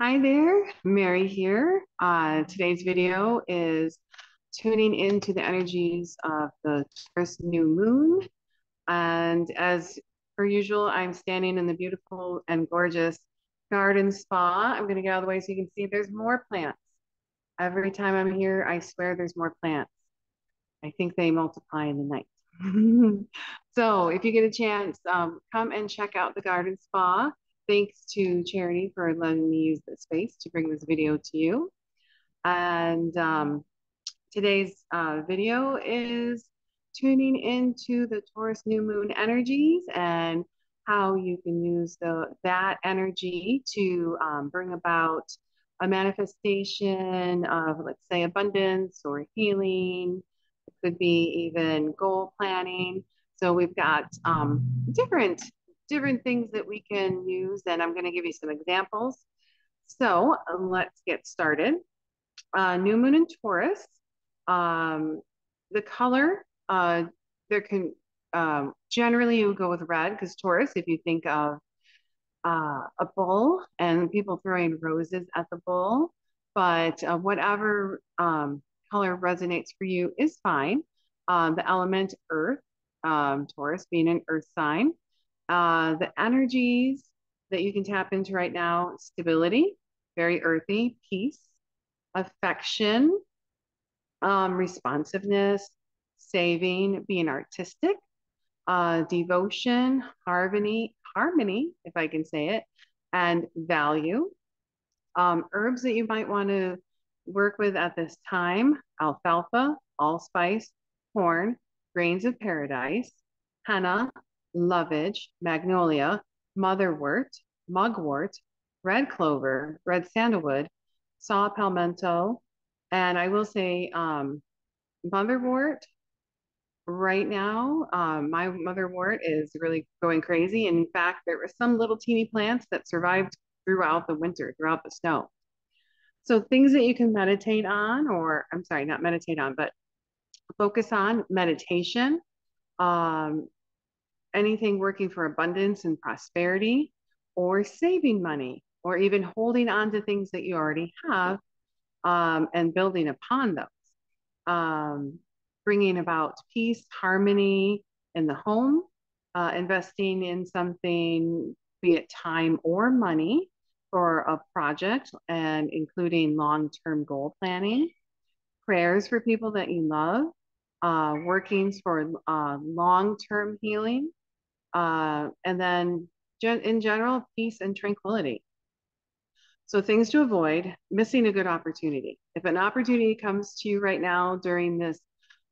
Hi there, Mary here. Today's video is tuning into the energies of the first new moon. And as per usual, I'm standing in the beautiful and gorgeous garden spa. I'm going to get out of the way so you can see there's more plants. Every time I'm here, I swear there's more plants. I think they multiply in the night. So if you get a chance, come and check out the garden spa. Thanks to Charity for letting me use the space to bring this video to you. And today's video is tuning into the Taurus new moon energies and how you can use that energy to bring about a manifestation of, let's say, abundance or healing. It could be even goal planning. So we've got different things that we can use, and I'm going to give you some examples. So let's get started. New moon in Taurus. Um, the color, there can generally you would go with red because Taurus, if you think of a bull and people throwing roses at the bull, but whatever color resonates for you is fine. The element earth, Taurus being an earth sign. The energies that you can tap into right now, stability, very earthy, peace, affection, responsiveness, saving, being artistic, devotion, harmony, if I can say it, and value. Herbs that you might want to work with at this time: alfalfa, allspice, corn, grains of paradise, henna, lovage, magnolia, motherwort, mugwort, red clover, red sandalwood, saw palmetto, and I will say motherwort right now, my motherwort is really going crazy. And in fact, there were some little teeny plants that survived throughout the winter, throughout the snow. So things that you can meditate on, or I'm sorry, not meditate on, but focus on meditation, um, anything working for abundance and prosperity, or saving money, or even holding on to things that you already have and building upon those. Um, Bringing about peace, harmony in the home, investing in something, be it time or money, for a project, and including long-term goal planning, prayers for people that you love, workings for long-term healing, and then in general, peace and tranquility. So things to avoid: missing a good opportunity. If an opportunity comes to you right now during this,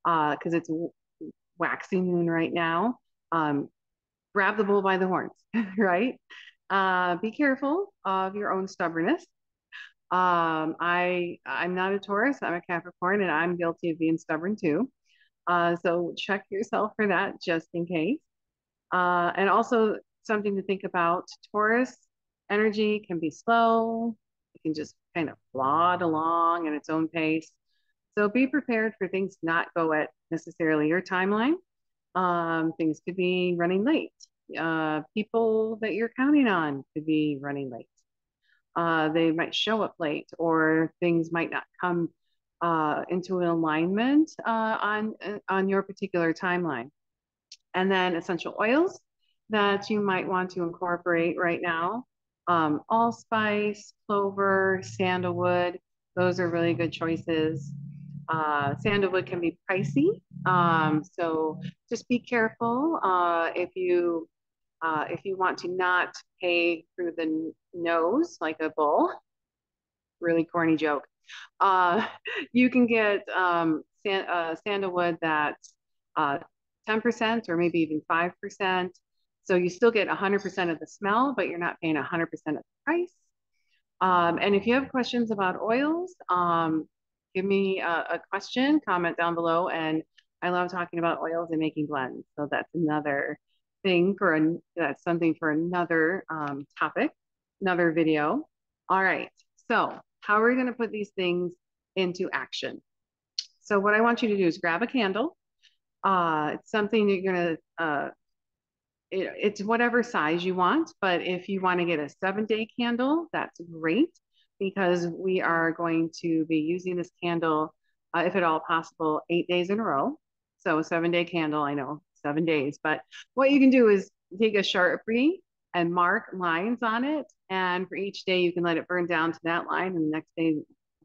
because it's waxing moon right now, um, grab the bull by the horns, right? Be careful of your own stubbornness. I'm not a Taurus, I'm a Capricorn, and I'm guilty of being stubborn too. So check yourself for that just in case. And also something to think about: Taurus energy can be slow. It can just kind of plod along at its own pace. So be prepared for things to not go at necessarily your timeline. Things could be running late. People that you're counting on could be running late. They might show up late, or things might not come into an alignment on your particular timeline. And then essential oils that you might want to incorporate right now: allspice, clover, sandalwood. Those are really good choices. Sandalwood can be pricey, so just be careful if you want to not pay through the nose like a bull. Really corny joke. Uh, you can get sandalwood that's 10% or maybe even 5%. So you still get 100% of the smell, but you're not paying 100% of the price. And if you have questions about oils, give me a question, comment down below. And I love talking about oils and making blends. So that's another thing that's something for another topic, another video. All right. So how are we going to put these things into action? So what I want you to do is grab a candle. It's something that you're going to, it's whatever size you want, but if you want to get a 7-day candle, that's great. because we are going to be using this candle, if at all possible, 8 days in a row. So a 7 day candle, I know 7 days, but what you can do is take a Sharpie and mark lines on it. And for each day, you can let it burn down to that line, and the next day,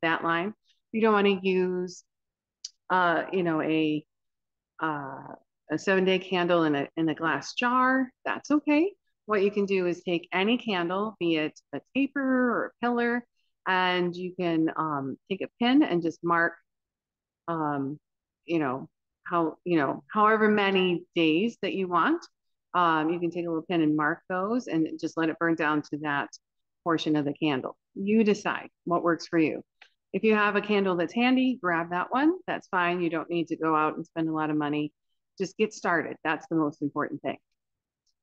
that line. You don't want to use, you know, uh, a 7 day candle in a glass jar. That's okay. What you can do is take any candle, be it a taper or a pillar, and you can take a pin and just mark, um, you know, however many days that you want. You can take a little pin and mark those and just let it burn down to that portion of the candle. You decide what works for you. If you have a candle that's handy, grab that one. That's fine. You don't need to go out and spend a lot of money. Just get started. That's the most important thing.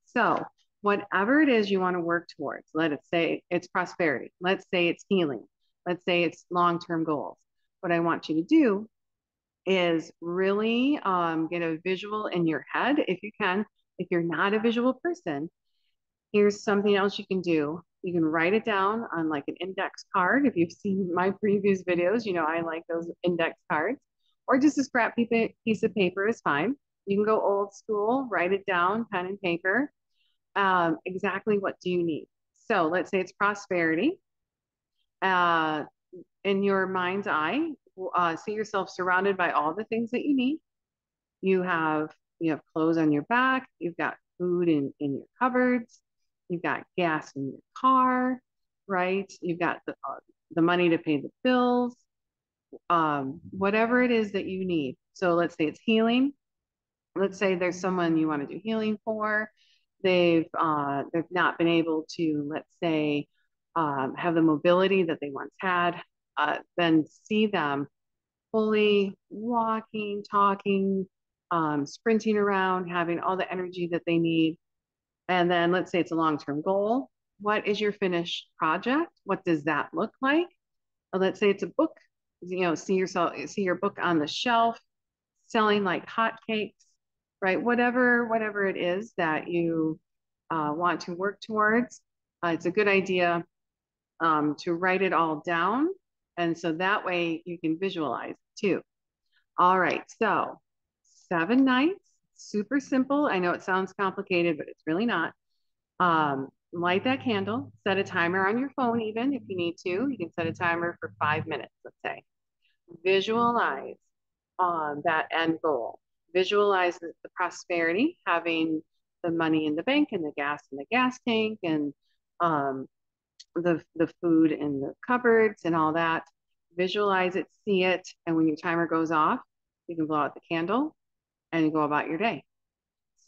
So, whatever it is you want to work towards, let us say it's prosperity. Let's say it's healing. Let's say it's long term goals. What I want you to do is really get a visual in your head if you can. If you're not a visual person, here's something else you can do. You can write it down on like an index card. If you've seen my previous videos, you know I like those index cards, or just a scrap piece of paper is fine. You can go old school, write it down, pen and paper. Exactly what do you need? So let's say it's prosperity. Uh, in your mind's eye, see yourself surrounded by all the things that you need. You have you have clothes on your back. You've got food in your cupboards. You've got gas in your car, right? You've got the money to pay the bills. Whatever it is that you need. So let's say it's healing. Let's say there's someone you want to do healing for. They've not been able to, let's say, have the mobility that they once had. Then see them fully walking, talking, sprinting around, having all the energy that they need. And then let's say it's a long-term goal. What is your finished project? What does that look like? Let's say it's a book. See your book on the shelf, selling like hotcakes, right? Whatever it is that you want to work towards, it's a good idea to write it all down, and so that way you can visualize too. All right, so 7 nights, super simple. I know it sounds complicated, but it's really not. Light that candle, set a timer on your phone, even if you need to. You can set a timer for 5 minutes, let's say. Visualize that end goal. Visualize the prosperity, having the money in the bank and the gas in the gas tank and um, the food in the cupboards and all that. Visualize it, see it, and when your timer goes off, you can blow out the candle and you go about your day.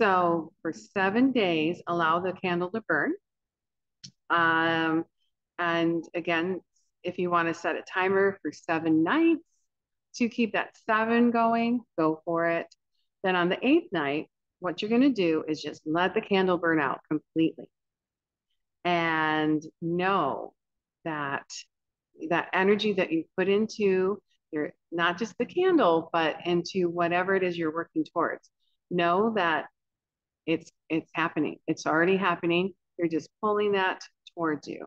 So for 7 days, allow the candle to burn. And again, if you want to set a timer for 7 nights to keep that seven going, go for it. Then on the eighth night, what you're going to do is just let the candle burn out completely and know that that energy that you put into your, not just the candle, but into whatever it is you're working towards. Know that it's happening. It's already happening. You're just pulling that towards you.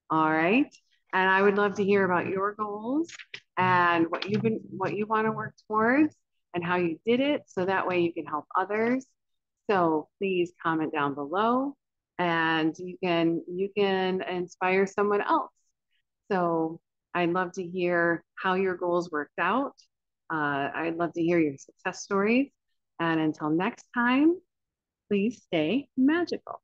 All right. And I would love to hear about your goals and what you want to work towards and how you did it. So that way you can help others. So please comment down below and you can inspire someone else. So I'd love to hear how your goals worked out. I'd love to hear your success stories. And until next time, please stay magical.